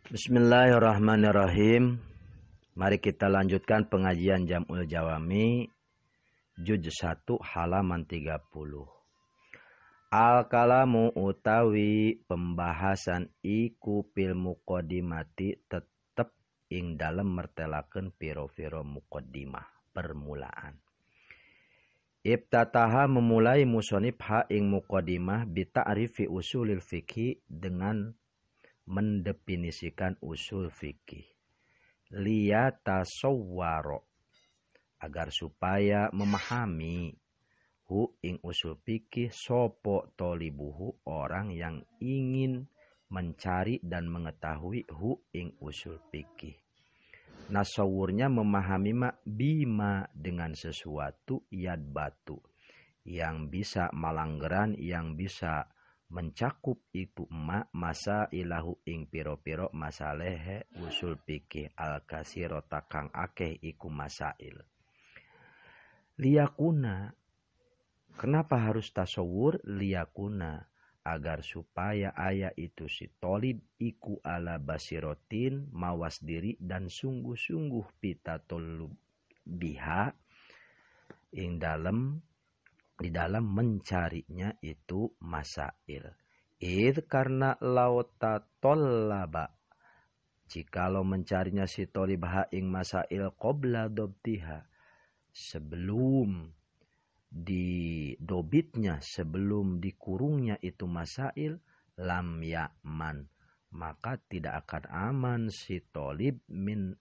Bismillahirrahmanirrahim. Mari kita lanjutkan pengajian Jam'ul Jawami Juz 1 halaman 30. Al-kalamu utawi pembahasan iku pil muqaddimati tetep ing dalem mertelakeun piro-piro muqaddimah permulaan. Ibtataha memulai musonib ha ing muqaddimah bi ta'rifi usulil fikih dengan mendefinisikan usul fikih. Liyatasawwaro agar supaya memahami hu ing usul fikih sopo tolibuhu orang yang ingin mencari dan mengetahui hu ing usul fikih. Nasawurnya memahami bima dengan sesuatu yad batu yang bisa malanggeran, yang bisa mencakup itu masa ilahu ing piro-piro masalehe usul fikih al-kasiro takang akeh iku masail. Liyakuna, kenapa harus tasawur? Liyakuna, agar supaya ayat itu si tolib iku ala basirotin mawas diri dan sungguh-sungguh pitatol biha ing di dalam mencarinya itu masail. Karena lauta tollaba, jikalau mencarinya si tolibha ing masail qabla dobtiha, sebelum didobitnya, sebelum dikurungnya itu masail, lam ya'man, maka tidak akan aman si tolib min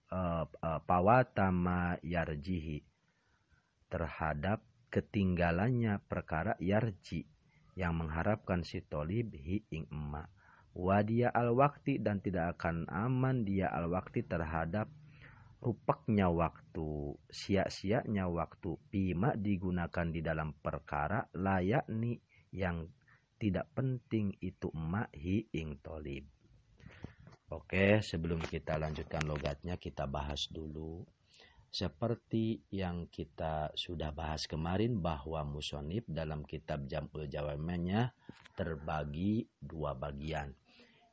pawatama yarjihi, terhadap ketinggalannya perkara yarji yang mengharapkan si tolib hi ing emak. Wadia al-wakti, dan tidak akan aman dia al-wakti terhadap rupaknya waktu, sia-sianya waktu, bima digunakan di dalam perkara layakni yang tidak penting itu emak hi ing tolib. Oke, sebelum kita lanjutkan logatnya, kita bahas dulu. Seperti yang kita sudah bahas kemarin bahwa musonib dalam kitab Jam'ul Jawami'nya terbagi dua bagian.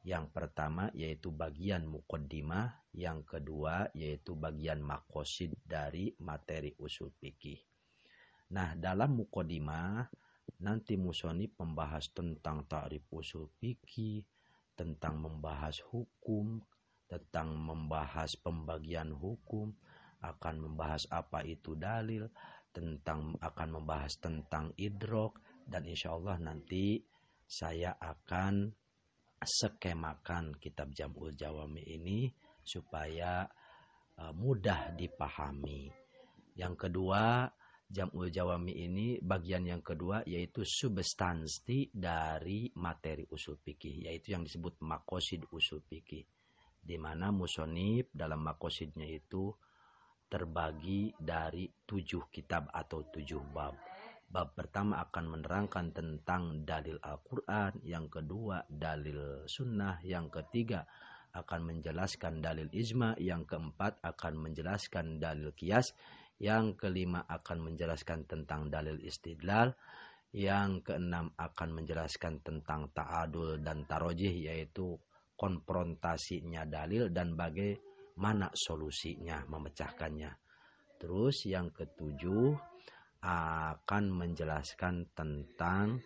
Yang pertama yaitu bagian muqaddimah, yang kedua yaitu bagian maqasid dari materi usul fikih. Nah, dalam muqaddimah nanti musonib membahas tentang ta'rif usul fikih, tentang membahas hukum, tentang membahas pembagian hukum, akan membahas apa itu dalil, akan membahas tentang idrok, dan insya Allah nanti saya akan skemakan kitab Jam'ul Jawami ini supaya mudah dipahami. Yang kedua, Jam'ul Jawami ini bagian yang kedua yaitu substansi dari materi usul fikih, yaitu yang disebut maqasid usul fikih, di mana musonib dalam maqasidnya itu terbagi dari 7 kitab atau 7 bab. Bab pertama akan menerangkan tentang dalil Al-Quran, yang kedua dalil sunnah, yang ketiga akan menjelaskan dalil ijma, yang keempat akan menjelaskan dalil qiyas, yang kelima akan menjelaskan tentang dalil istidlal, yang keenam akan menjelaskan tentang ta'adul dan tarojih, yaitu konfrontasinya dalil dan bagaimana solusinya, memecahkannya. Terus yang ketujuh akan menjelaskan tentang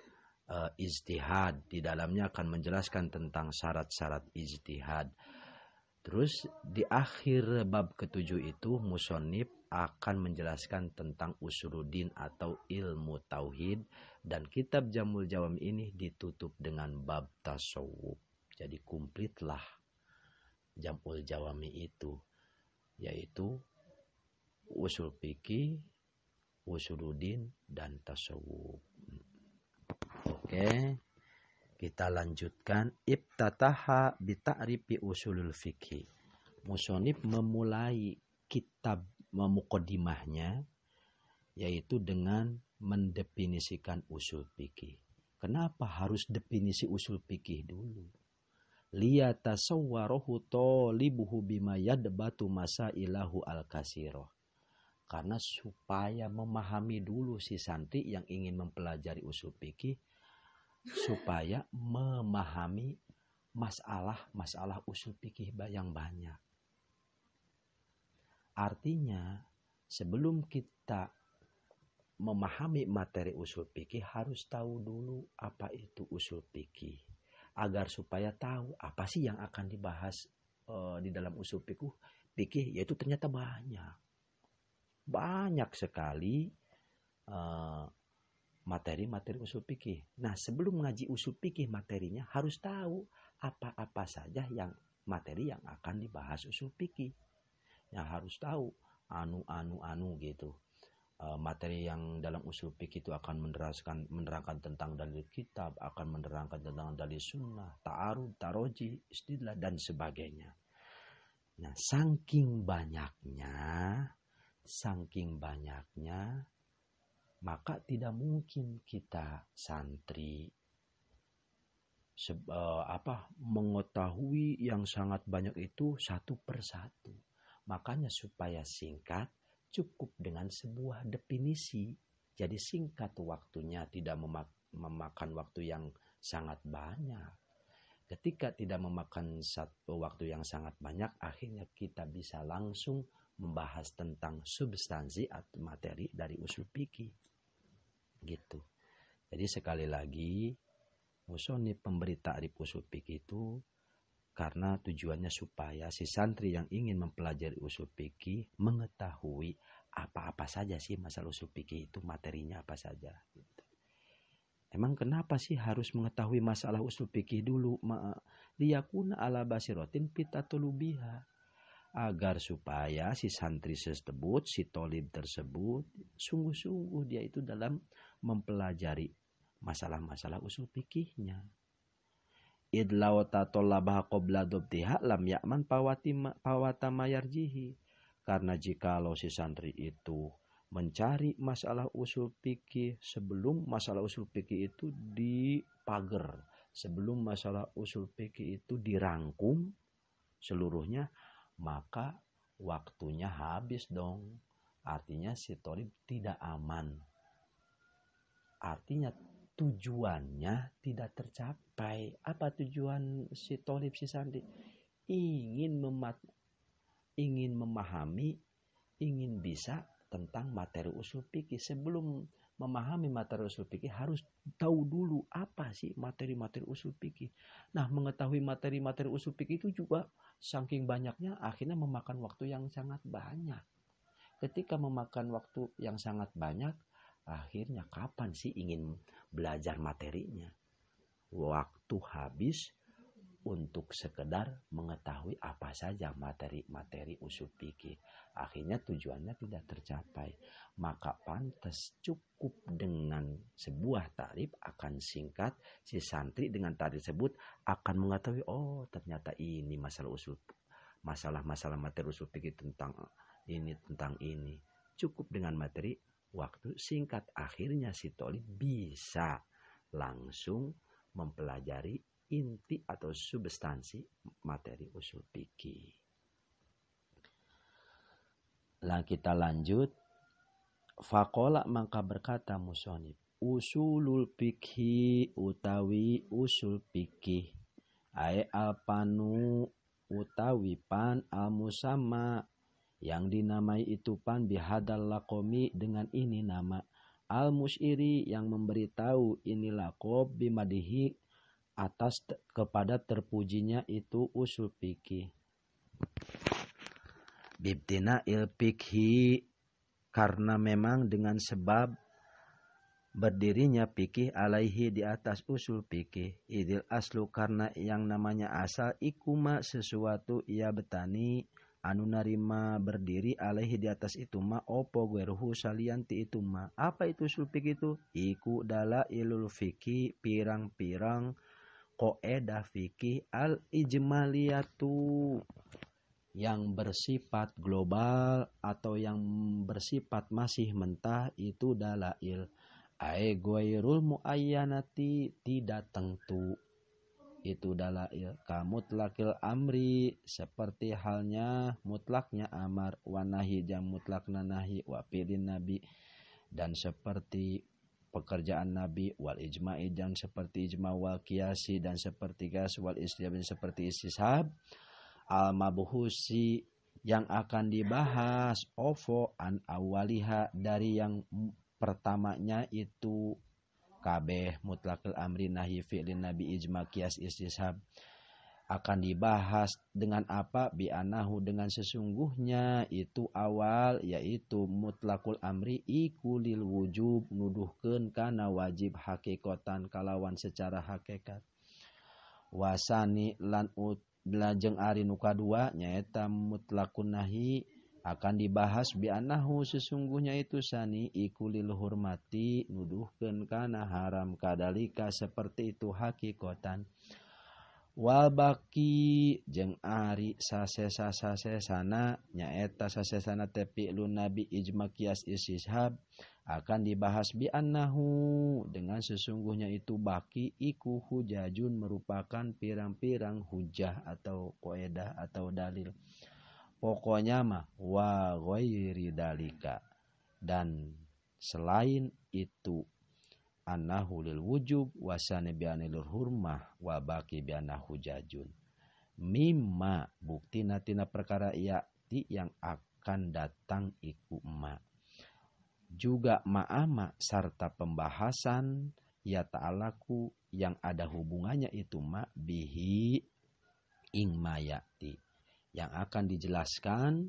ijtihad. Di dalamnya akan menjelaskan tentang syarat-syarat ijtihad. Terus di akhir bab ketujuh itu musonib akan menjelaskan tentang usuluddin atau ilmu tauhid, dan kitab Jam'ul Jawami ini ditutup dengan bab tasawuf. Jadi kumplitlah Jam'ul Jawami itu, yaitu usul fikih, usuluddin, dan tasawuf. Oke, kita lanjutkan. Ibtataha bi ta'rifi usulul fikih. Musonib memulai kitab muqaddimahnya yaitu dengan mendefinisikan usul fikih. Kenapa harus definisi usul fikih dulu? Liyatasawwarohu tolibuhu bima yadbatu masailahu al-kasiro. Karena supaya memahami dulu si santri yang ingin mempelajari usul fikih, supaya memahami masalah usul fikih yang banyak. Artinya sebelum kita memahami materi usul fikih harus tahu dulu apa itu usul fikih, agar supaya tahu apa sih yang akan dibahas di dalam usul fikih, yaitu ternyata banyak sekali materi-materi usul fikih. Nah, sebelum ngaji usul fikih materinya harus tahu apa-apa saja yang materi yang akan dibahas usul fikih. Ya harus tahu anu gitu. Materi yang dalam usul fikih itu akan menerangkan tentang dalil kitab, akan menerangkan tentang dalil sunnah, ta'arud, taroji, istidlal dan sebagainya. Nah, saking banyaknya maka tidak mungkin kita santri mengetahui yang sangat banyak itu satu persatu. Makanya supaya singkat, cukup dengan sebuah definisi. Jadi singkat waktunya, tidak memakan waktu yang sangat banyak. Ketika tidak memakan satu waktu yang sangat banyak, akhirnya kita bisa langsung membahas tentang substansi atau materi dari usul fikih. Gitu. Jadi sekali lagi, musonif pemberi ta'rif usul fikih itu karena tujuannya supaya si santri yang ingin mempelajari usul fikih mengetahui apa-apa saja sih masalah usul fikih itu, materinya apa saja. Gitu. Emang kenapa sih harus mengetahui masalah usul fikih dulu? Liyakuna ala basiratin pitatulubiha. Agar supaya si santri tersebut, si tolib tersebut, sungguh-sungguh dia itu dalam mempelajari masalah-masalah usul fikihnya. Idlaw tatallabah qabla dubtiha lam ya'man pawatama yarjihi. Karena jikalau si santri itu mencari masalah usul fikih sebelum masalah usul fikih itu dipager, sebelum masalah usul fikih itu dirangkum seluruhnya, maka waktunya habis dong. Artinya si tolib tidak aman. Artinya tujuannya tidak tercapai. Apa tujuan si tolib, si santri? Ingin memahami, ingin bisa tentang materi usul fikih. Sebelum memahami materi usul fikih harus tahu dulu apa sih materi-materi usul fikih. Nah, mengetahui materi-materi usul fikih itu juga saking banyaknya akhirnya memakan waktu yang sangat banyak. Ketika memakan waktu yang sangat banyak, akhirnya kapan sih ingin belajar materinya? Waktu habis untuk sekedar mengetahui apa saja materi-materi usul fikih. Akhirnya tujuannya tidak tercapai. Maka pantas cukup dengan sebuah ta'rif akan singkat. Si santri dengan ta'rif tersebut akan mengetahui, oh ternyata ini masalah materi usul fikih tentang ini. Cukup dengan materi, waktu singkat, akhirnya si tolib bisa langsung mempelajari inti atau substansi materi usul fikih. Lah kita lanjut. Faqala maka berkata musonif, usulul fikhi utawi usul fikih ai alpanu utawi pan al-musamma yang dinamai itu pan bihadal laqomi dengan ini nama, al-musyiri yang memberitahu ini laqob bimadihi atas kepada terpujinya itu usul fikih. Bibtina il fikhi karena memang dengan sebab berdirinya fikih alaihi di atas usul fikih, idil aslu karena yang namanya asal ikuma sesuatu ia betani anu narima berdiri alaihi di atas itu ma opo gueruhu salianti itu ma. Apa itu usul fikih itu? Iku dala ilul fikih pirang-pirang qaedah fikih al ijmaliyatu yang bersifat global atau yang bersifat masih mentah itu dalail ai ghairul muayyanati tidak tentu itu dalail kamutlakil amri seperti halnya mutlaknya amar wa nahi jam mutlakna nahi wa fi'lin nabi dan seperti pekerjaan Nabi, wal ijma'i dan seperti ijma, wal qiyasi dan seperti qiyas, wal istihab dan seperti istishab, al mabhusi yang akan dibahas ovo an awaliha dari yang pertamanya itu kabeh mutlaqil amri nahi fi'lin nabi ijma qiyas istishab akan dibahas dengan apa bi'anahu dengan sesungguhnya itu awal yaitu mutlaqul amri ikulil wujub nuduhkeun kana wajib hakikatan kalawan secara hakikat wasani lan lajeng ari nu kadua nyaeta mutlaqun nahi akan dibahas bi'anahu sesungguhnya itu sani ikulil hurmati nuduhkeun kana haram kadalika seperti itu hakikatan wal baki jeung ari sasesa-sasesana nyaeta sasesana tepi'lun nabi ijma qiyas istishab akan dibahas bi annahu dengan sesungguhnya itu baki iku hujajun merupakan pirang-pirang hujah atau qaedah atau dalil pokoknya mah wa ghairi dalika dan selain itu annahu lil wujub wasani bi'anil hurmah wa baqi bi'annahu jajun mimma bukti natina perkara ya'ti yang akan datang iku ma juga ma'ama serta pembahasan ya ta'alaku yang ada hubungannya itu ma bihi ing ma ya'ti yang akan dijelaskan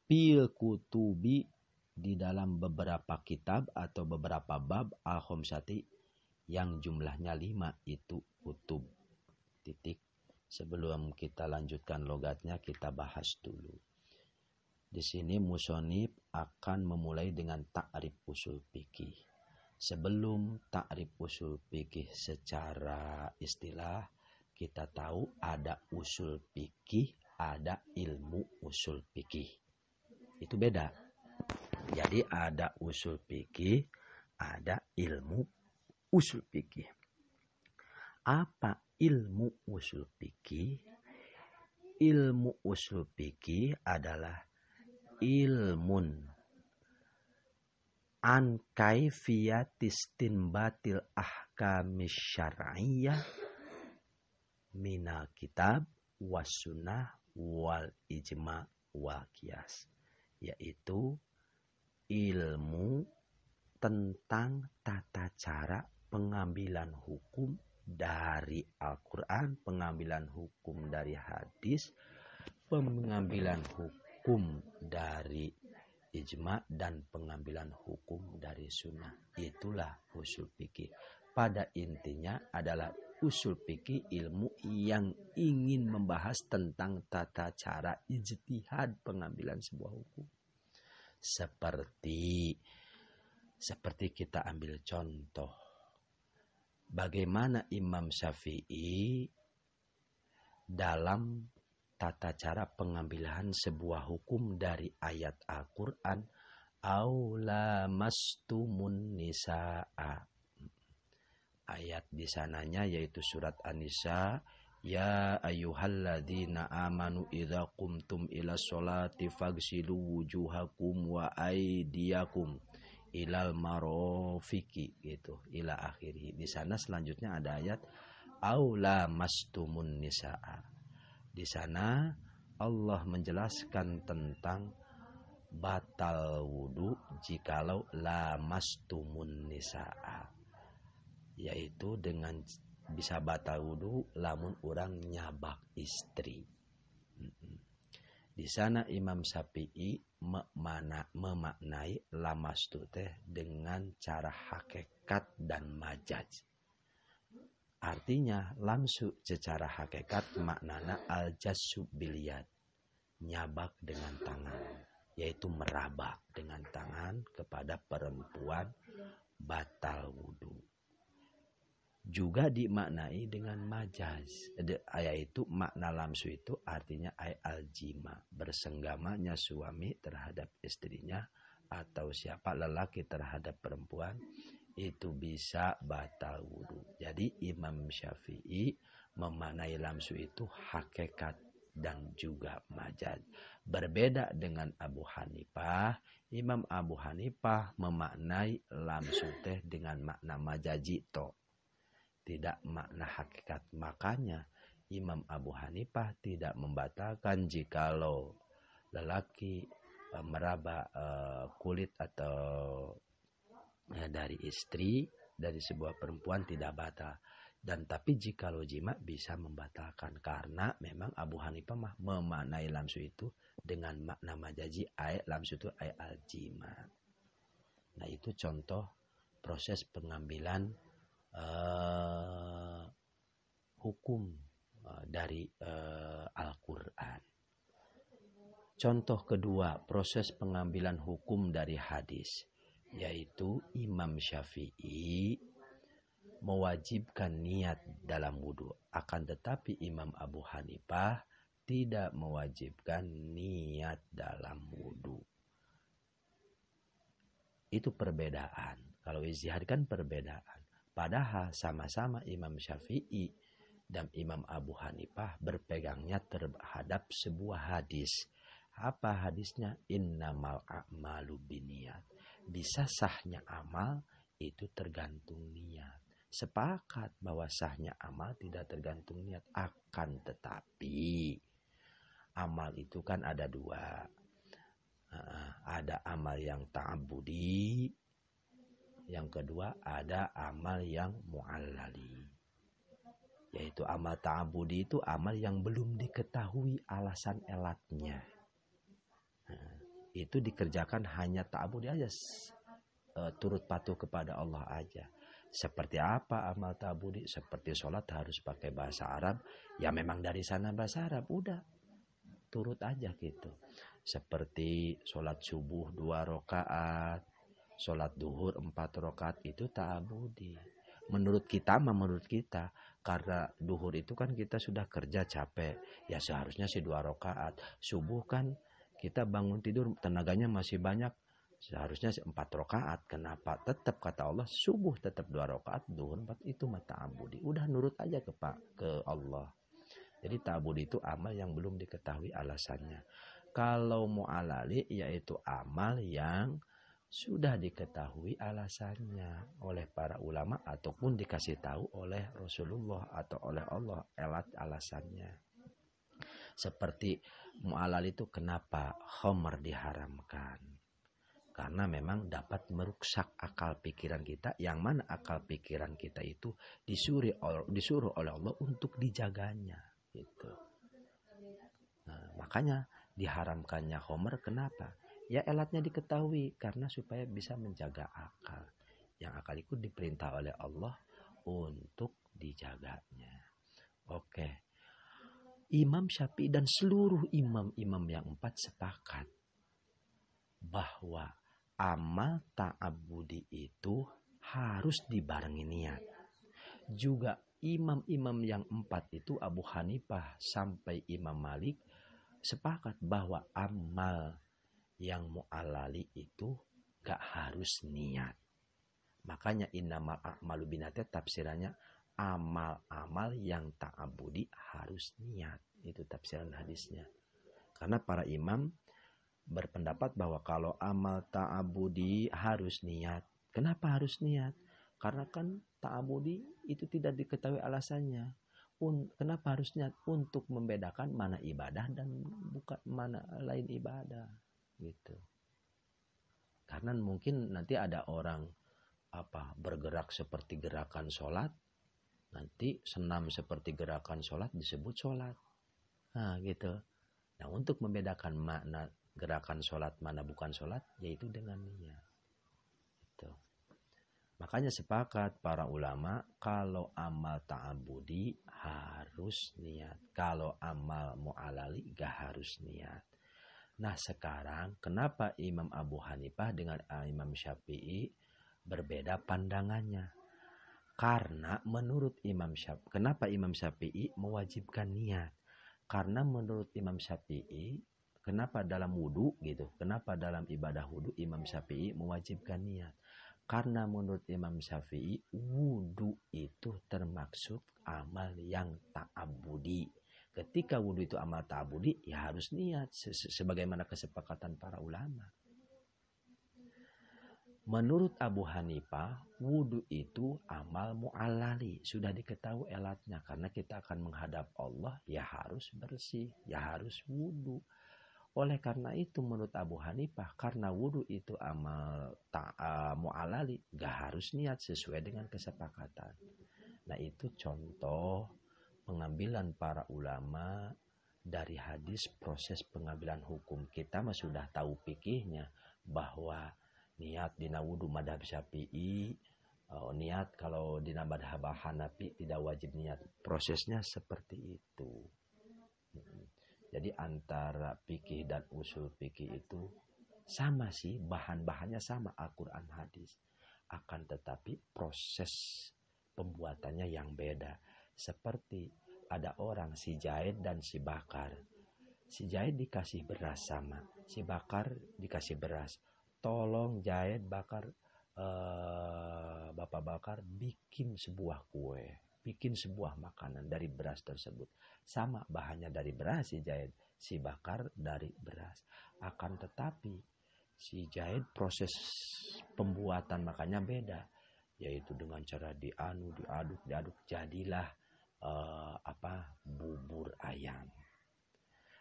pil kutubi di dalam beberapa kitab atau beberapa bab al-khamsati yang jumlahnya 5 itu kutub. Titik. Sebelum kita lanjutkan logatnya kita bahas dulu. Di sini musonib akan memulai dengan ta'rif usul fikih. Sebelum ta'rif usul fikih secara istilah kita tahu ada usul fikih, ada ilmu usul fikih. Itu beda. Jadi ada usul fikih, ada ilmu usul fikih. Apa ilmu usul fikih? Ilmu usul fikih adalah ilmun an kaifiyatis tinbatil ahkamis syar'iyyah minal kitab was sunnah wal ijma wal qiyas, yaitu ilmu tentang tata cara pengambilan hukum dari Al-Quran, pengambilan hukum dari hadis, pengambilan hukum dari ijma, dan pengambilan hukum dari sunnah. Itulah usul fikih. Pada intinya adalah usul fikih ilmu yang ingin membahas tentang tata cara ijtihad pengambilan sebuah hukum. Seperti kita ambil contoh bagaimana Imam Syafi'i dalam tata cara pengambilan sebuah hukum dari ayat Al-Quran aula mastumun nisaa. Ayat di sananya yaitu surat An-Nisa, ya ayyuhalladzina amanu idza qumtum ila sholati faghsilu wujuhakum wa aydiyakum ilal marafiqi gitu ila akhirih. Di sana selanjutnya ada ayat aula mastumun nisaa. Di sana Allah menjelaskan tentang batal wudu jikalau la mastumun nisaa, yaitu dengan bisa batal wudu lamun orang nyabak istri. Di sana Imam Syafi'i memaknai lamastu teh dengan cara hakikat dan majaz. Artinya lamsu secara hakikat maknana al-jassu biliyad, nyabak dengan tangan, yaitu meraba dengan tangan kepada perempuan batal wudu. Juga dimaknai dengan majaz, yaitu makna lamsu itu artinya al-jima, bersenggamanya suami terhadap istrinya atau siapa lelaki terhadap perempuan itu bisa batal wudu. Jadi Imam Syafi'i memaknai lamsu itu hakikat dan juga majaz. Berbeda dengan Abu Hanifah, Imam Abu Hanifah memaknai lamsu teh dengan makna majazi to, tidak makna hakikat. Makanya Imam Abu Hanifah tidak membatalkan jikalau lelaki meraba kulit atau dari istri dari sebuah perempuan tidak batal. Dan tapi jikalau jima bisa membatalkan, karena memang Abu Hanifah memaknai lamsu itu dengan makna majazi, lamsu itu al jima. Nah itu contoh proses pengambilan hukum dari Al-Quran. Contoh kedua, proses pengambilan hukum dari hadis, yaitu Imam Syafi'i mewajibkan niat dalam wudhu. Akan tetapi Imam Abu Hanifah tidak mewajibkan niat dalam wudhu. Itu perbedaan. Kalau ijtihad kan perbedaan. Padahal sama-sama Imam Syafi'i dan Imam Abu Hanifah berpegangnya terhadap sebuah hadis. Apa hadisnya? Innamal a'malu binniyat. Bisa sahnya amal itu tergantung niat. Sepakat bahwa sahnya amal tidak tergantung niat. Akan tetapi amal itu kan ada dua. Ada amal yang ta'abudi, yang kedua ada amal yang mu'allali. Yaitu amal ta'abudi itu amal yang belum diketahui alasan elatnya. Itu dikerjakan hanya ta'abudi aja, turut patuh kepada Allah aja. Seperti apa amal ta'abudi? Seperti sholat harus pakai bahasa Arab, ya memang dari sana bahasa Arab, udah turut aja gitu. Seperti sholat subuh 2 rakaat, sholat duhur 4 rakaat, itu ta'abudi. Menurut kita, karena duhur itu kan kita sudah kerja capek, ya seharusnya 2 rakaat. Subuh kan kita bangun tidur tenaganya masih banyak, seharusnya 4 rakaat. Kenapa? Tetap kata Allah, subuh tetap 2 rakaat, duhur 4, itu ta'abudi. Udah nurut aja ke Allah. Jadi ta'abudi itu amal yang belum diketahui alasannya. Kalau mu'alali yaitu amal yang sudah diketahui alasannya oleh para ulama ataupun dikasih tahu oleh Rasulullah atau oleh Allah alasannya. Seperti mu'alali itu kenapa khamr diharamkan? Karena memang dapat merusak akal pikiran kita, yang mana akal pikiran kita itu disuruh oleh Allah untuk dijaganya gitu. Nah, makanya diharamkannya khamr, kenapa? Ya elatnya diketahui karena supaya bisa menjaga akal. Yang akal itu diperintah oleh Allah untuk dijaganya. Oke. Imam Syafi'i dan seluruh imam-imam yang 4 sepakat bahwa amal ta'abudi itu harus dibarengi niat. Juga imam-imam yang 4 itu, Abu Hanifah sampai Imam Malik, sepakat bahwa amal yang mu'allali itu gak harus niat. Makanya innamal a'malu binniyat tafsirannya amal-amal yang ta'abudi harus niat. Itu tafsiran hadisnya. Karena para imam berpendapat bahwa kalau amal ta'abudi harus niat. Kenapa harus niat? Karena kan ta'abudi itu tidak diketahui alasannya. Kenapa harus niat? Untuk membedakan mana ibadah dan bukan mana lain ibadah. Gitu. Karena mungkin nanti ada orang bergerak seperti gerakan sholat, nanti senam seperti gerakan sholat disebut sholat. Nah gitu. Nah untuk membedakan makna gerakan sholat mana bukan sholat, yaitu dengan niat. Gitu. Makanya sepakat para ulama kalau amal ta'abudi harus niat, kalau amal mu'alali gak harus niat. Nah sekarang kenapa Imam Abu Hanifah dengan Imam Syafi'i berbeda pandangannya? Karena menurut Imam Syafi'i, kenapa Imam Syafi'i mewajibkan niat? Karena menurut Imam Syafi'i, kenapa dalam wudu gitu? Kenapa dalam ibadah wudu Imam Syafi'i mewajibkan niat? Karena menurut Imam Syafi'i wudu itu termasuk amal yang ta'abudi. Ketika wudhu itu amal ta'budi, ya harus niat sebagaimana kesepakatan para ulama. Menurut Abu Hanifah, wudhu itu amal mu'allali. Sudah diketahui elatnya. Karena kita akan menghadap Allah, ya harus bersih, ya harus wudhu. Oleh karena itu menurut Abu Hanifah, karena wudhu itu amal mu'allali, gak harus niat sesuai dengan kesepakatan. Nah itu contoh pengambilan para ulama dari hadis proses pengambilan hukum. Kita mah sudah tahu fikihnya bahwa niat dina wudu madhab Syafi'i, niat kalau dina madhab Hanafi tidak wajib niat. Prosesnya seperti itu. Jadi antara fikih dan usul fikih itu sama sih, bahan-bahannya sama Al-Quran hadis. Akan tetapi proses pembuatannya yang beda. Seperti ada orang si Jaid dan si Bakar. Si Jaid dikasih beras sama, si Bakar dikasih beras. Tolong Jaid Bakar, Bapak Bakar bikin sebuah kue, bikin sebuah makanan dari beras tersebut. Sama bahannya dari beras si Jaid, si Bakar dari beras. Akan tetapi si Jaid proses pembuatan makannya beda, yaitu dengan cara diaduk, jadilah bubur ayam.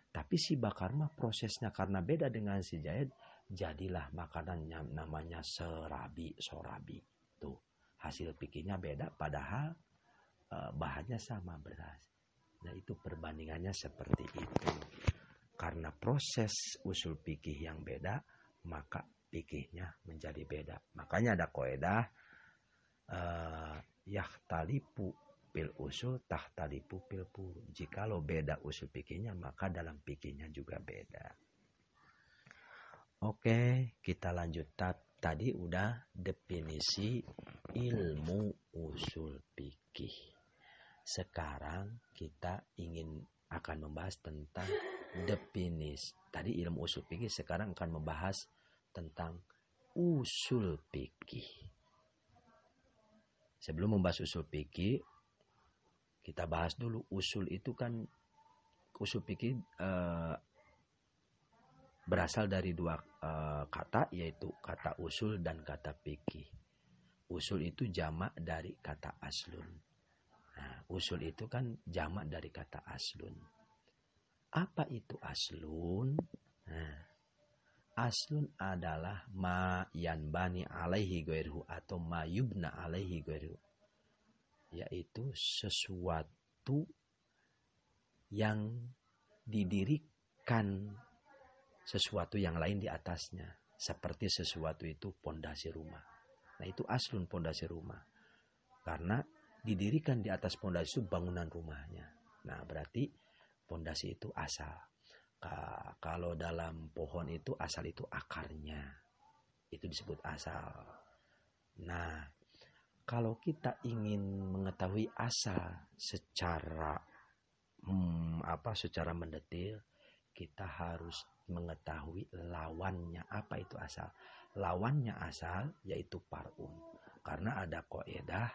Tapi si Bakar mah prosesnya karena beda dengan si Jaid, jadilah makanannya namanya sorabi. Tuh, hasil pikirnya beda padahal bahannya sama beras. Nah, itu perbandingannya seperti itu. Karena proses usul fikih yang beda, maka fikihnya menjadi beda. Makanya ada kaidah yahtalifu pil usul tahtalifu pil furu. Jikalau beda usul fikihnya, maka dalam fikihnya juga beda. Oke, kita lanjut. Tadi udah definisi ilmu usul fikih. Sekarang kita akan membahas tentang definisi. Tadi ilmu usul fikih, sekarang akan membahas tentang usul fikih. Sebelum membahas usul fikih, kita bahas dulu usul itu kan, usul fikih berasal dari dua kata, yaitu kata usul dan kata fikih. Usul itu jamak dari kata aslun. Nah, usul itu kan jamak dari kata aslun. Apa itu aslun? Nah, aslun adalah ma yanbani alaihi ghairuhu atau ma yubna alaihi ghairuhu, yaitu sesuatu yang didirikan sesuatu yang lain di atasnya, seperti sesuatu itu pondasi rumah. Nah, itu aslun, pondasi rumah. Karena didirikan di atas pondasi itu bangunan rumahnya. Nah, berarti pondasi itu asal. Kalau dalam pohon itu asal itu akarnya. Itu disebut asal. Nah, kalau kita ingin mengetahui asal secara secara mendetil, kita harus mengetahui lawannya. Apa itu asal? Lawannya asal yaitu parun. Karena ada kaidah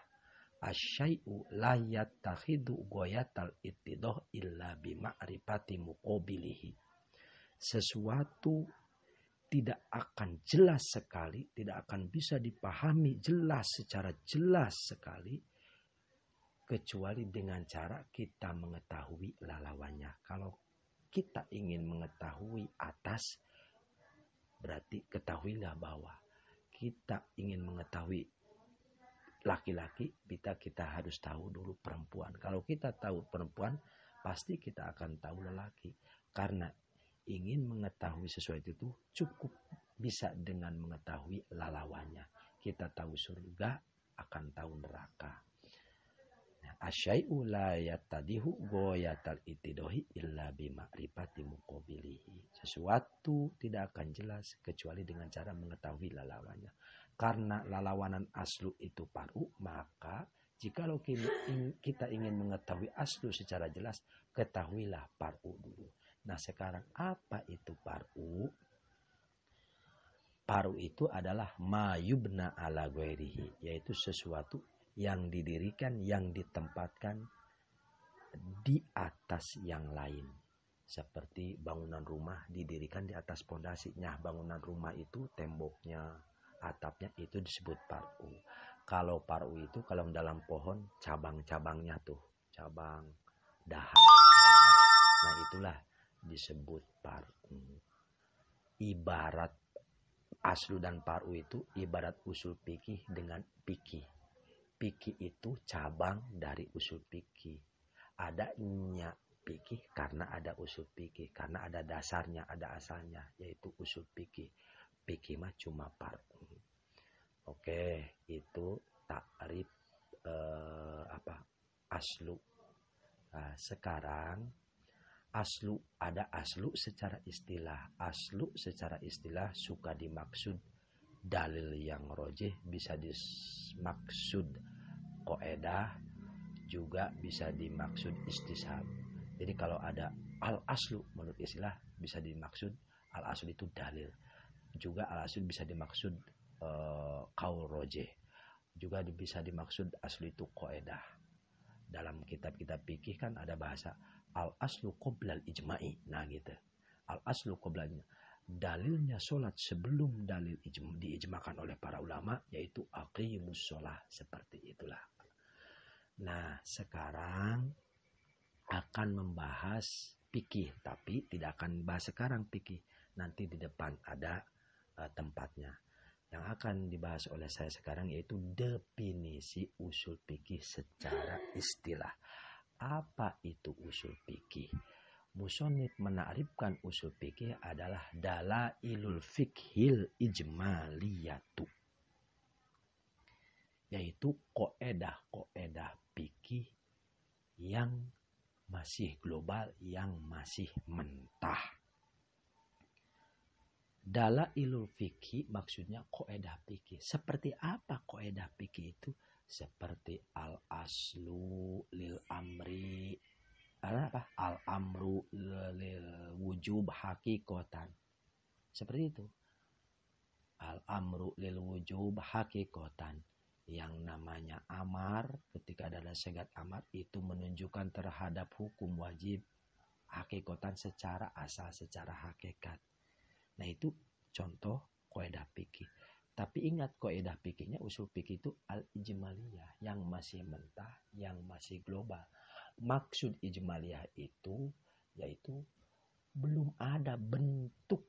asyai'u la yattakhidu ghayatal ittidah illa bi ma'rifati muqabilihi. Sesuatu tidak akan jelas sekali, tidak akan bisa dipahami secara jelas sekali kecuali dengan cara kita mengetahui lawannya. Kalau kita ingin mengetahui atas, berarti ketahuilah bawah. Kita ingin mengetahui laki-laki, kita harus tahu dulu perempuan. Kalau kita tahu perempuan, pasti kita akan tahu lelaki. Karena ingin mengetahui sesuatu itu cukup bisa dengan mengetahui lawannya. Kita tahu surga, akan tahu neraka. Asyai'u la yattadihu ghayatal ittidahi illa bi ma'rifati muqabilihi. Sesuatu tidak akan jelas kecuali dengan cara mengetahui lawannya. Karena lalawanan aslu itu paru, maka jikalau kita ingin mengetahui aslu secara jelas, ketahuilah paru dulu. Nah, sekarang apa itu paru? Paru itu adalah ma yubna ala ghairihi, yaitu sesuatu yang didirikan, yang ditempatkan di atas yang lain. Seperti bangunan rumah didirikan di atas pondasinya. Bangunan rumah itu temboknya, atapnya itu disebut par'u. Kalau par'u itu kalau dalam pohon cabang-cabangnya tuh, cabang, dahan. Nah itulah disebut par'u. Ibarat aslu dan par'u itu ibarat usul fikih dengan fikih. Fikih itu cabang dari usul fikih. Adanya fikih karena ada usul fikih, karena ada dasarnya, ada asalnya, yaitu usul fikih. Fikih mah cuma par'u. Oke, itu takrif aslu. Nah, sekarang aslu, ada aslu secara istilah. Aslu secara istilah suka dimaksud dalil yang rojih, bisa dimaksud qaedah, juga bisa dimaksud istishab. Jadi kalau ada al aslu menurut istilah bisa dimaksud al aslu itu dalil. Juga al aslu bisa dimaksud qaul rojih. Juga bisa dimaksud aslu itu qaedah. Dalam kitab-kitab fikih kan ada bahasa al aslu qoblal ijma'i. Nah gitu. Al aslu qoblanya. Dalilnya sholat sebelum dalil diijmakan oleh para ulama, yaitu aqimus sholah. Seperti itulah. Nah sekarang akan membahas fikih, tapi tidak akan bahas sekarang fikih. Nanti di depan ada tempatnya. Yang akan dibahas oleh saya sekarang yaitu definisi usul fikih secara istilah. Apa itu usul fikih? Musonif menakrifkan usul fikih adalah dalailul fikhil ijmaliyatu, yaitu qaedah fikih yang masih global, yang masih mentah. Dalailul fikih maksudnya qaedah fikih. Seperti apa qaedah fikih itu? Seperti al aslu lil amri, apa? Al amru lil wujub hakikotan. Seperti itu. Al amru lil wujub hakikotan. Yang namanya amar, ketika ada segat amar itu menunjukkan terhadap hukum wajib hakikotan secara asal, secara hakikat. Nah itu contoh qaedah fikih. Tapi ingat qaedah fikihnya usul fikih itu al-ijmaliyah, yang masih mentah, yang masih global. Maksud ijmaliyah itu yaitu belum ada bentuk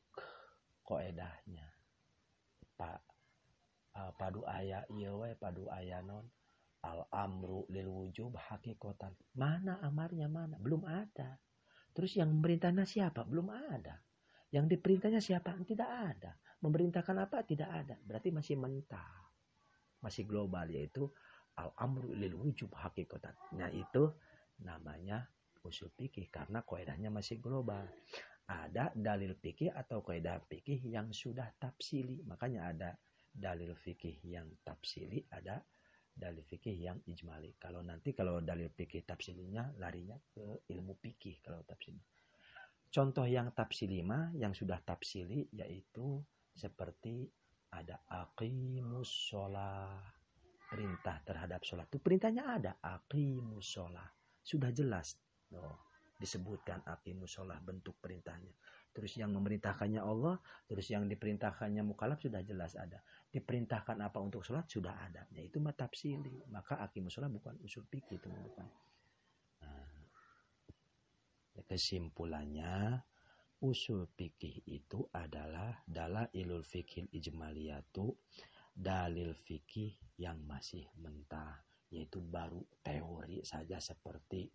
qaedahnya. Padu aya ieu we padu aya non al amru lil wujub hakikotan. Mana amarnya mana? Belum ada. Terus yang memerintahnya siapa? Belum ada. Yang diperintahnya siapa? Tidak ada. Memerintahkan apa? Tidak ada. Berarti masih mentah. Masih global, yaitu al-amru lil wujub hakikatan. Nah itu namanya usul fikih karena qaedahnya masih global. Ada dalil fikih atau qaedah fikih yang sudah tafsili. Makanya ada dalil fikih yang tafsili, ada dalil fikih yang ijmali. Kalau dalil fikih tafsilinya larinya ke ilmu fikih kalau tafsili. Contoh yang tafsili yang sudah tafsili yaitu seperti ada aqimus sholah, perintah terhadap sholat. Itu perintahnya ada aqimus sholah, sudah jelas. Disebutkan aqimus sholah bentuk perintahnya. Terus yang memerintahkannya Allah, terus yang diperintahkannya mukallaf sudah jelas ada. Diperintahkan apa untuk sholat sudah ada. Ya itu tafsili. Maka aqimus sholah bukan usul fikih itu bukan. Kesimpulannya usul fikih itu adalah dalailul fikhil ijmaliyatu, dalil fikih yang masih mentah, yaitu baru teori saja seperti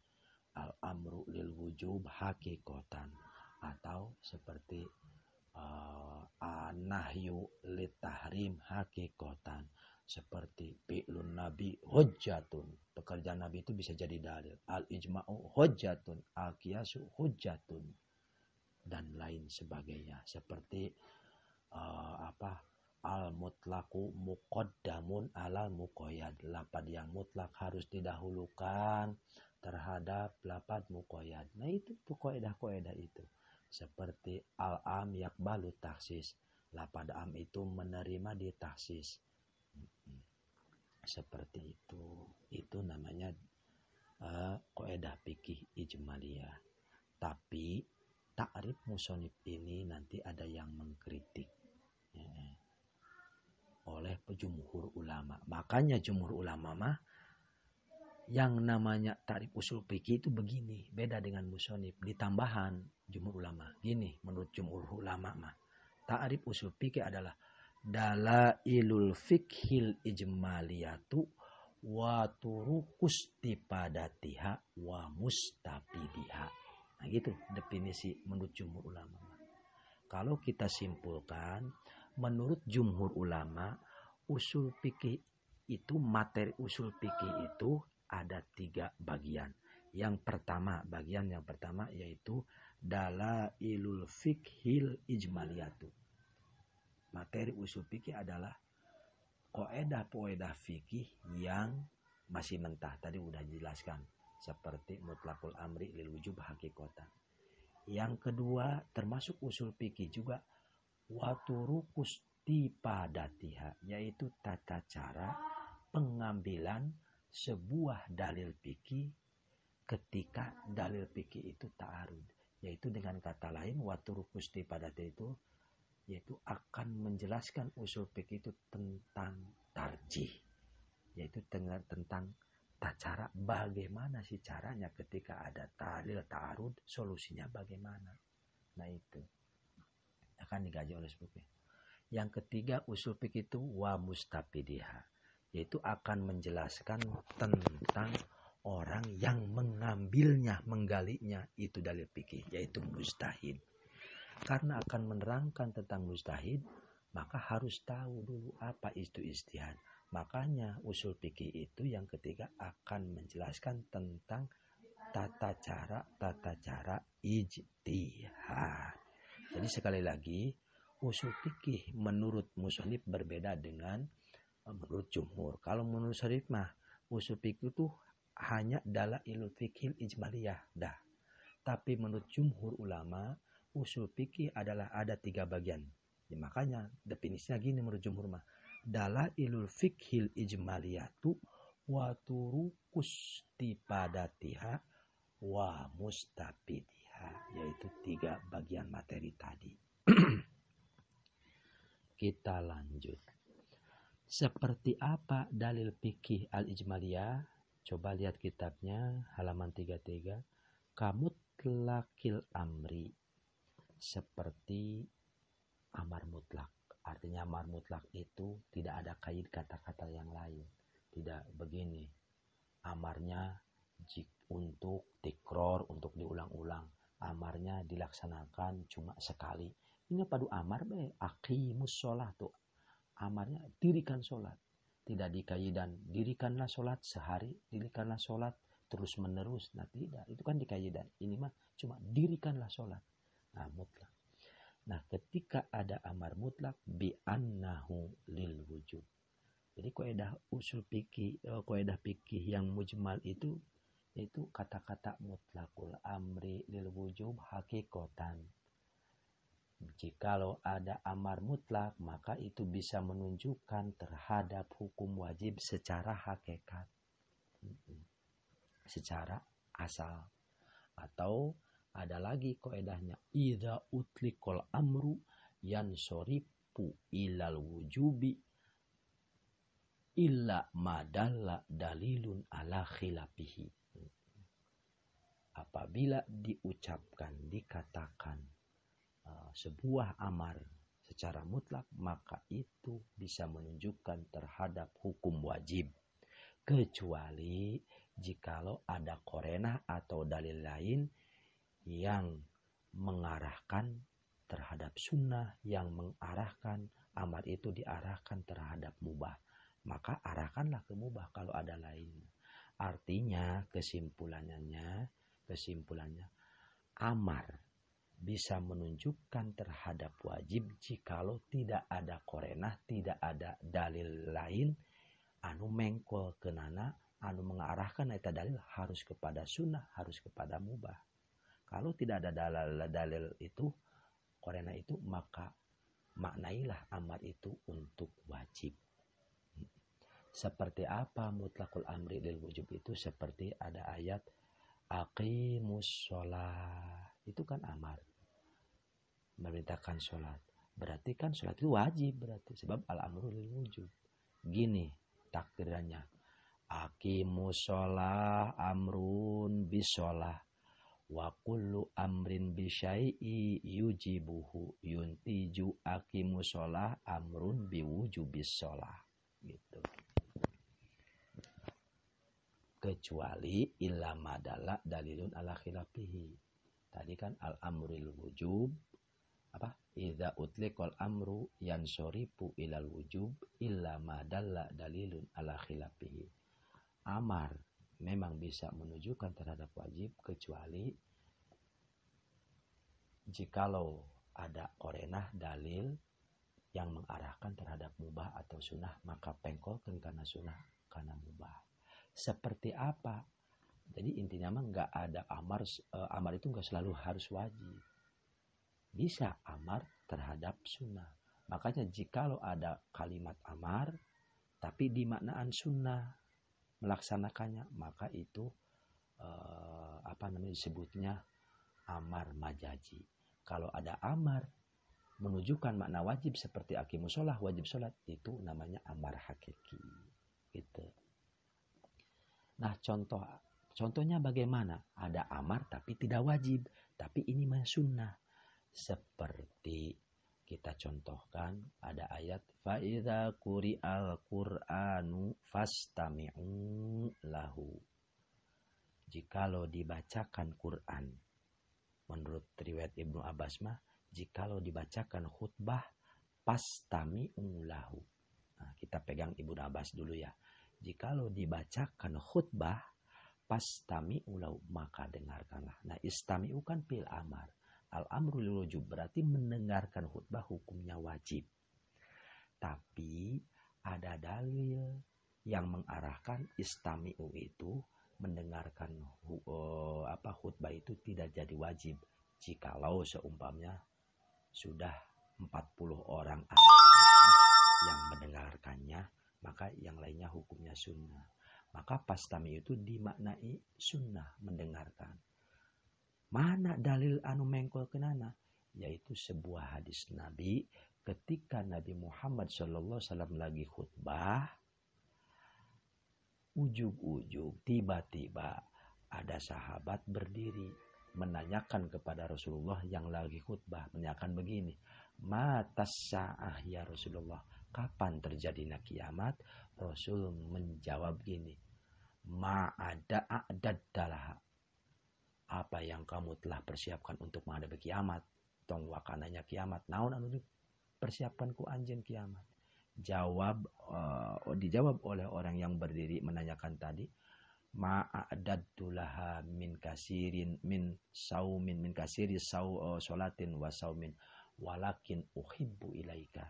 al amru lil wujub hakikotan, atau seperti nahyu lit tahrim hakikotan, seperti fi'lun nabi hujjatun, pekerjaan nabi itu bisa jadi dalil, al ijma'u hujjatun, al qiyasu hujjatun, dan lain sebagainya. Seperti al mutlaqu muqaddamun alal muqayyad, lapad yang mutlak harus didahulukan terhadap lapad muqayyad. Nah itu tuh qaedah-qaedah itu. Seperti al am yaqbalu taksis, lapad am itu menerima ditaksis. Seperti itu namanya Qaedah fikih ijmaliyah. Tapi ta'rif musonib ini nanti ada yang mengkritik oleh jumhur ulama. Makanya jumhur ulama mah yang namanya ta'rif usul fikih itu begini, beda dengan musonib. Ditambahan jumhur ulama. Gini menurut jumhur ulama mah, ta'rif usul fikih adalah dalailul fikhil ijmaliyatu wa turukus tipadatiha wa mustafidiha. Nah gitu definisi menurut jumhur ulama. Kalau kita simpulkan, menurut jumhur ulama, usul fikih itu, materi usul fikih itu ada 3 bagian. Bagian yang pertama yaitu dalailul fikhil ijmaliyatu. Materi usul fikih adalah qaedah fikih yang masih mentah. Tadi udah dijelaskan. Seperti mutlaqul amri lil wujub hakikatan. Yang kedua termasuk usul fikih juga waturukus tipadatiha, yaitu tata cara pengambilan sebuah dalil fikih ketika dalil fikih itu ta'arud. Yaitu dengan kata lain waturukus tipadatiha itu yaitu akan menjelaskan usul fikih itu tentang tarjih, yaitu tentang cara bagaimana sih caranya ketika ada dalil ta'arud, solusinya bagaimana. Nah itu akan digaji oleh usul fikih. Yang ketiga usul fikih itu wa mustafidiha, yaitu akan menjelaskan tentang orang yang menggalinya itu dalil fikih, yaitu mujtahid. Karena akan menerangkan tentang mujtahid, maka harus tahu dulu apa itu ijtihad. Makanya usul fikih itu yang ketiga akan menjelaskan tentang tata cara ijtihad. Jadi sekali lagi, usul fikih menurut musannif berbeda dengan menurut jumhur. Kalau menurut musannif mah usul fikih itu hanya dalailul fikhil ijmaliyah dah. Tapi menurut jumhur ulama, usul fikih adalah ada 3 bagian. Ya, makanya definisinya gini menurut jumhur mah, dalailul fikhil ijmaliyatu wa turukus tipadatiha wa mustafidiha, yaitu 3 bagian materi tadi. Kita lanjut. Seperti apa dalil fikih al-ijmaliyah? Coba lihat kitabnya halaman 33. Kamutlaqil amri, seperti amar mutlak. Artinya amar mutlak itu tidak ada kait kata-kata yang lain. Tidak begini. Amarnya untuk tikror, untuk diulang-ulang. Amarnya dilaksanakan cuma sekali. Ini padu amar aqimus sholat tuh. Amarnya dirikan sholat. Tidak dikaidan. Dirikanlah sholat sehari. Dirikanlah sholat terus menerus. Nah tidak. Itu kan dikaidan. Ini mah cuma dirikanlah sholat. Nah mutlak. Nah ketika ada amar mutlak bi'annahu lil wujub. Jadi kaidah usul fikih, kaidah fikih yang mujmal itu kata-kata mutlakul amri lil wujub hakikatan. Jikalau ada amar mutlak, maka itu bisa menunjukkan terhadap hukum wajib secara hakikat, secara asal. Atau ada lagi kaidahnya, idza utliqal amru yansorifu ilal wujubi illa madalla dalilun ala khilafihi. Apabila diucapkan, dikatakan sebuah amar secara mutlak, maka itu bisa menunjukkan terhadap hukum wajib. Kecuali jikalau ada qarinah atau dalil lain yang mengarahkan terhadap sunnah, yang mengarahkan amar itu diarahkan terhadap mubah, maka arahkanlah ke mubah kalau ada lain. Artinya kesimpulannya amar bisa menunjukkan terhadap wajib jikalau tidak ada qarinah, tidak ada dalil lain anu mengkol kenana, anu mengarahkan eta dalil harus kepada sunnah, harus kepada mubah. Kalau tidak ada dalil itu, qarinah itu, maka maknailah amar itu untuk wajib. Seperti apa mutlakul amri lil wujub itu? Seperti ada ayat aqimus sholat. Itu kan amar. Memerintahkan sholat. Berarti kan sholat itu wajib berarti. Sebab al-amru lil wujub. Gini takdirannya. Aqimus sholat amrun bisolah. Wa kullu amrin bisyai'i yujibuhu. Yuntiju aqimus sholat amrun biwujubis sholah. Gitu. Kecuali illa madalla dalilun ala khilafihi. Tadi kan al-amrul wujub apa? Idza utliqal amru yansorifu ilal wujub illa madalla dalilun ala khilafihi. Amar memang bisa menunjukkan terhadap wajib kecuali jikalau ada korenah dalil yang mengarahkan terhadap mubah atau sunnah, maka pengkolkan karena sunnah karena mubah. Seperti apa? Jadi intinya mah nggak ada amar. Amar itu nggak selalu harus wajib. Bisa amar terhadap sunnah. Makanya jikalau ada kalimat amar, tapi dimaknaan sunnah melaksanakannya, maka itu disebutnya amar majazi. Kalau ada amar menunjukkan makna wajib seperti aqimus sholah, wajib sholat, itu namanya amar hakiki. Gitu. Nah, contohnya bagaimana? Ada amar tapi tidak wajib, tapi ini mah sunnah. Seperti kita contohkan ada ayat fa idza quri'al qur'anu fastami'u lahu. Jikalau dibacakan Quran, menurut riwayat Ibnu Abbas mah, jikalau dibacakan khutbah fastami'u lahu. Nah, kita pegang Ibnu Abbas dulu ya. Jikalau dibacakan khutbah fastami'u lahu, maka dengarkanlah. Nah, istami'u kan fil amar. Al-amru lil wujub berarti mendengarkan khutbah hukumnya wajib. Tapi ada dalil yang mengarahkan istami'u itu mendengarkan khutbah itu tidak jadi wajib. Jikalau seumpamanya sudah 40 orang yang mendengarkannya, maka yang lainnya hukumnya sunnah. Maka pastami itu dimaknai sunnah mendengarkan. Mana dalil anu mengkol kenana? Yaitu sebuah hadis Nabi ketika Nabi Muhammad SAW lagi khutbah, ujug-ujug tiba-tiba ada sahabat berdiri menanyakan kepada Rasulullah yang lagi khutbah, menanyakan begini, matas sa'ah ya Rasulullah, kapan terjadinya kiamat? Rasul menjawab gini, ma'ada a'daddalah, apa yang kamu telah persiapkan untuk menghadapi kiamat? Tong wakananya kiamat, naon anu persiapkan ku anjeun kiamat? Dijawab oleh orang yang berdiri menanyakan tadi, ma'adaddulaha min kasirin min saumin min kasiri salatin wa saumin walakin uhibbu ilaika.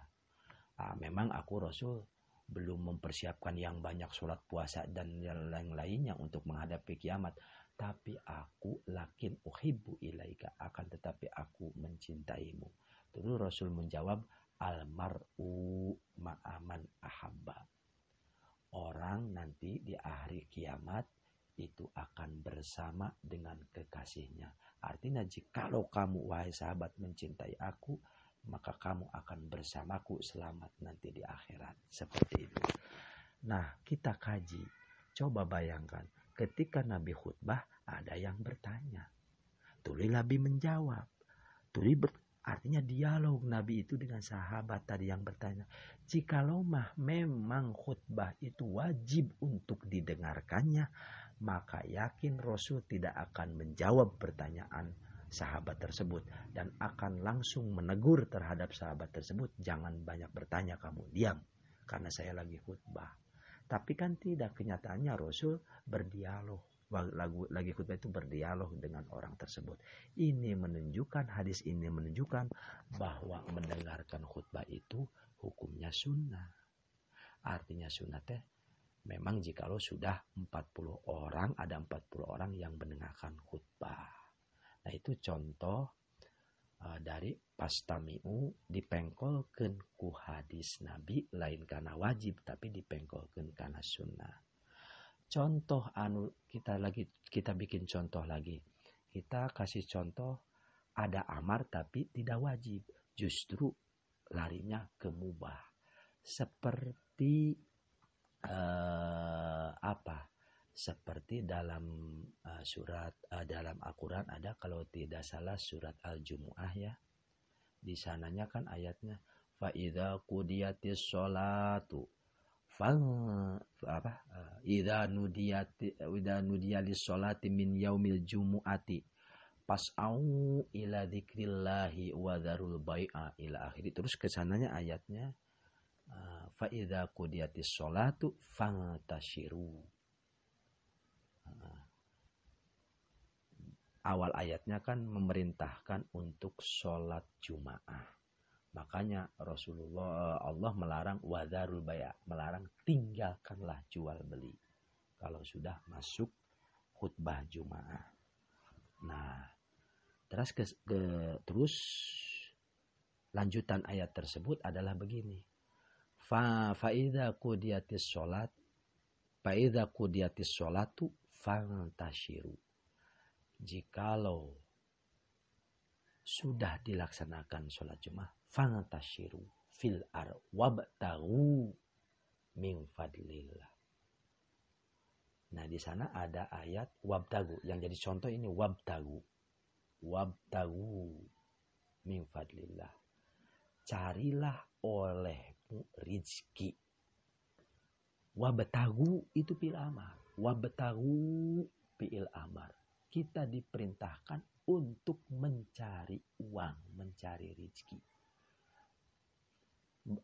Memang aku Rasul belum mempersiapkan yang banyak sholat puasa dan yang lain-lainnya untuk menghadapi kiamat, tapi aku lakin uhibbu ilaika, akan tetapi aku mencintaimu. Terus Rasul menjawab, almar'u ma'aman ahabba. Orang nanti di akhir kiamat itu akan bersama dengan kekasihnya. Artinya jikalau kamu wahai sahabat mencintai aku, maka kamu akan bersamaku selamat nanti di akhirat. Seperti itu. Nah, kita kaji. Coba bayangkan, ketika Nabi khutbah ada yang bertanya. Tuli Nabi menjawab. Artinya dialog Nabi itu dengan sahabat tadi yang bertanya. Jikalau memang khutbah itu wajib untuk didengarkannya, maka yakin Rasul tidak akan menjawab pertanyaan sahabat tersebut dan akan langsung menegur terhadap sahabat tersebut, jangan banyak bertanya, kamu diam karena saya lagi khutbah. Tapi kan tidak, kenyataannya Rasul berdialog, lagi khutbah itu berdialog dengan orang tersebut. Ini menunjukkan, hadis ini menunjukkan bahwa mendengarkan khutbah itu hukumnya sunnah. Artinya sunnah teh memang jikalau sudah 40 orang, ada 40 orang yang mendengarkan khutbah. Nah, itu contoh dari pastamiu dipengkolkeun ku hadis Nabi lain karena wajib tapi dipengkolkeun karena sunnah. Contoh kita bikin contoh lagi. Kita kasih contoh ada amar tapi tidak wajib, justru larinya ke mubah. Seperti Seperti dalam surat dalam Al-Qur'an ada, kalau tidak salah surat Al-Jumu'ah ya. Di sananya kan ayatnya fa idza qudiyatis sholatu idza nudiya lis sholati min yaumil jumu'ati pas'au ila dzikrillahi wa dzarul bai'a ila akhir. Terus kesananya ayatnya fa idza qudiyatis sholatu fantashiru. Awal ayatnya kan memerintahkan untuk sholat Jumaah. Makanya Allah melarang wadarul baya, melarang tinggalkanlah jual beli kalau sudah masuk khutbah Jumaah. Nah, terus lanjutan ayat tersebut adalah begini. Faida qudiyatis sholatu fantashiru. Jikalau sudah dilaksanakan sholat Jumat, fantashiru fil wabtaghu min fadlillah. Nah, di sana ada ayat wabtaghu, yang jadi contoh ini wabtaghu min fadlillah. Carilah olehmu rizki. Wabtaghu itu fi'il amar. Wabtaghu fi'il amar. Kita diperintahkan untuk mencari uang, mencari rezeki.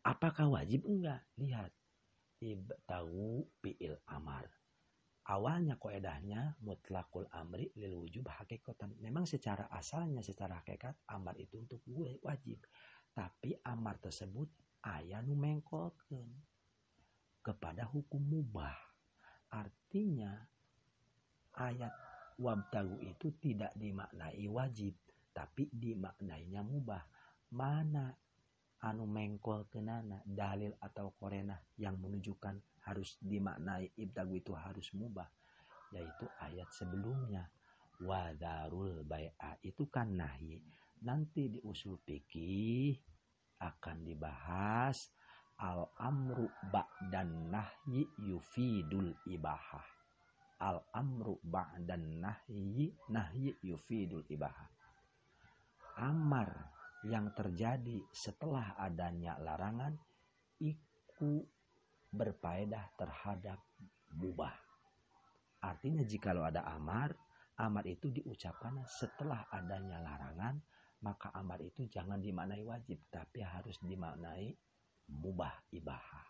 Apakah wajib? Enggak. Lihat. Ibtaghu fi'il amar. Awalnya kaidahnya mutlaqul amri lil wujub hakikatan. Memang secara asalnya, secara hakikat amar itu untuk wajib. Tapi amar tersebut aya nu mengkolkeun kepada hukum mubah. Artinya ayat wabtagu itu tidak dimaknai wajib, tapi dimaknainya mubah. Mana anu mengkol kenana dalil atau korena yang menunjukkan harus dimaknai ibtagu itu harus mubah, yaitu ayat sebelumnya wadarul bai'a, itu kan nahi. Nanti di usul fikih akan dibahas al-amru ba'dan nahyi yufidul ibahah. Al-amru ba'dan nahyi yufidul ibahah. Amar yang terjadi setelah adanya larangan itu berfaedah terhadap mubah. Artinya jikalau ada amar itu diucapkan setelah adanya larangan, maka amar itu jangan dimaknai wajib, tapi harus dimaknai mubah, ibahah.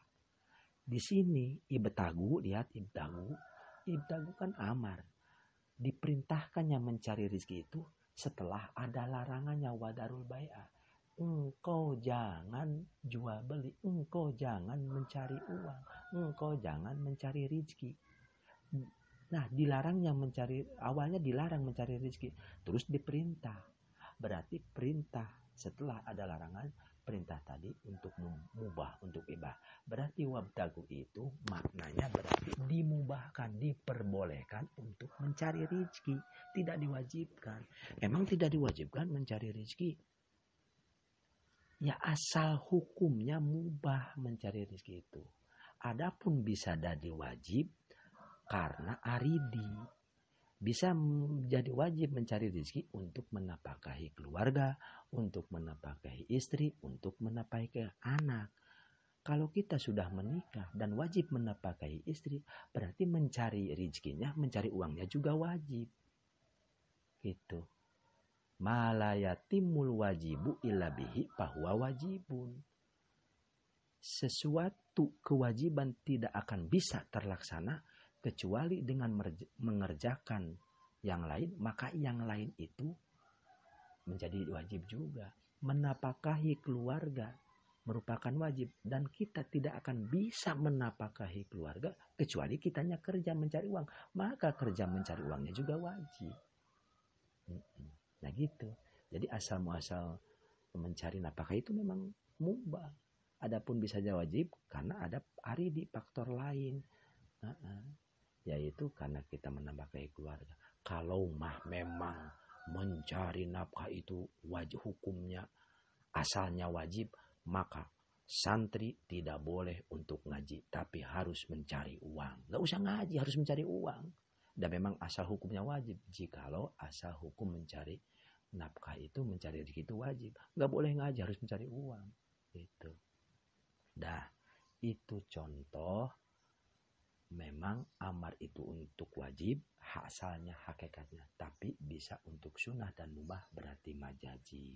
Di sini ibtagu, lihat ibtagu kan amar. Diperintahkannya mencari rezeki itu setelah ada larangannya wadarul bai'a. Engkau jangan jual beli, engkau jangan mencari uang, engkau jangan mencari rezeki. Nah, dilarangnya awalnya dilarang mencari rezeki, terus diperintah. Berarti perintah setelah ada larangan, perintah tadi untuk mubah, untuk ibah. Berarti wabtagu itu maknanya berarti dimubahkan, diperbolehkan untuk mencari rezeki, tidak diwajibkan. Memang tidak diwajibkan mencari rezeki. Ya asal hukumnya mubah mencari rezeki itu. Adapun bisa jadi wajib karena aridi. Bisa menjadi wajib mencari rezeki untuk menafkahi keluarga, untuk menafkahi istri, untuk menafkahi anak. Kalau kita sudah menikah dan wajib menafkahi istri, berarti mencari rezekinya, mencari uangnya juga wajib. Gitu. Malayatimul wajibu illa bihi fahuwa wajibun. Sesuatu kewajiban tidak akan bisa terlaksana kecuali dengan mengerjakan yang lain, maka yang lain itu menjadi wajib juga. Menapakahi keluarga merupakan wajib, dan kita tidak akan bisa menapakahi keluarga kecuali kitanya kerja mencari uang, maka kerja mencari uangnya juga wajib. Nah gitu. Jadi asal muasal mencari nafkah itu memang mubah. Adapun bisa jadi wajib karena ada aridi faktor lain. Yaitu karena kita menafkahi keluarga. Kalau memang mencari nafkah itu wajib, hukumnya asalnya wajib, maka santri tidak boleh untuk ngaji, tapi harus mencari uang. Gak usah ngaji, harus mencari uang. Dan memang asal hukumnya wajib. Jikalau asal hukum mencari nafkah itu, mencari rezeki itu wajib. Gak boleh ngaji, harus mencari uang. Itu. Dah, itu contoh. Memang amar itu untuk wajib, asalnya hakikatnya. Tapi bisa untuk sunnah dan mubah, berarti majazi.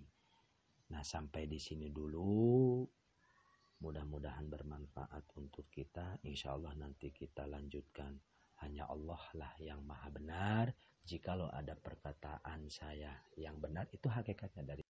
Nah, sampai di sini dulu. Mudah-mudahan bermanfaat untuk kita. Insya Allah nanti kita lanjutkan. Hanya Allah lah yang maha benar. Jikalau ada perkataan saya yang benar, itu hakikatnya dari